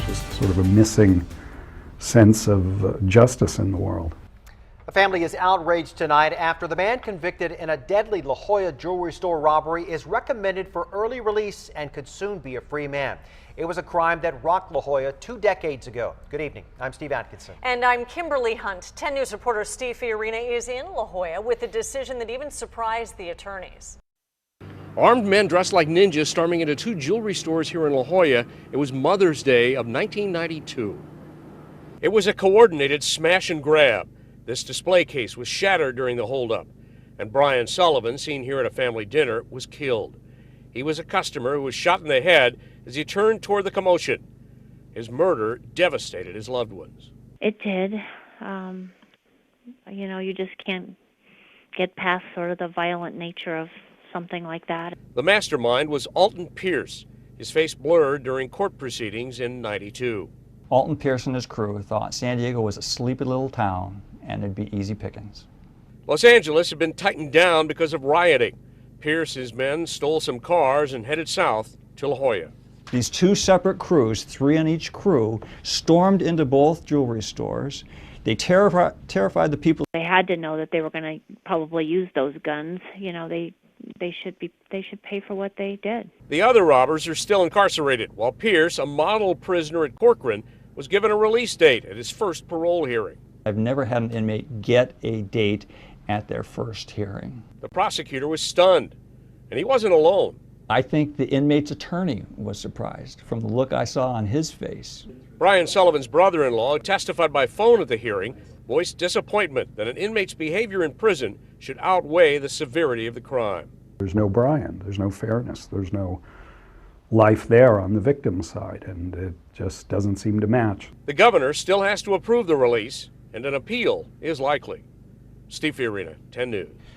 just sort of a missing sense of justice in the world. The family is outraged tonight after the man convicted in a deadly La Jolla jewelry store robbery is recommended for early release and could soon be a free man. It was a crime that rocked La Jolla 2 decades ago. Good evening. I'm Steve Atkinson. And I'm Kimberly Hunt. 10 News reporter Steve Fiorina is in La Jolla with a decision that even surprised the attorneys. Armed men dressed like ninjas storming into 2 jewelry stores here in La Jolla. It was Mother's Day of 1992. It was a coordinated smash and grab. This display case was shattered during the holdup, and Brian Sullivan, seen here at a family dinner, was killed. He was a customer who was shot in the head as he turned toward the commotion. His murder devastated his loved ones. It did. You just can't get past sort of the violent nature of something like that. The mastermind was Alton Pierce, his face blurred during court proceedings in '92. Alton Pierce and his crew thought San Diego was a sleepy little town and it'd be easy pickings. Los Angeles had been tightened down because of rioting. Pierce's men stole some cars and headed south to La Jolla. These 2 separate crews, 3 on each crew, stormed into both jewelry stores. They terrified the people. They had to know that they were going to probably use those guns. They should pay for what they did. The other robbers are still incarcerated, while Pierce, a model prisoner at Corcoran, was given a release date at his first parole hearing. I've never had an inmate get a date at their first hearing. The prosecutor was stunned, and he wasn't alone. I think the inmate's attorney was surprised from the look I saw on his face. Brian Sullivan's brother-in-law, who testified by phone at the hearing, voiced disappointment that an inmate's behavior in prison should outweigh the severity of the crime. There's no Brian, there's no fairness, there's no life there on the victim's side, and it just doesn't seem to match. The governor still has to approve the release, and an appeal is likely. Steve Fiorina, 10 News.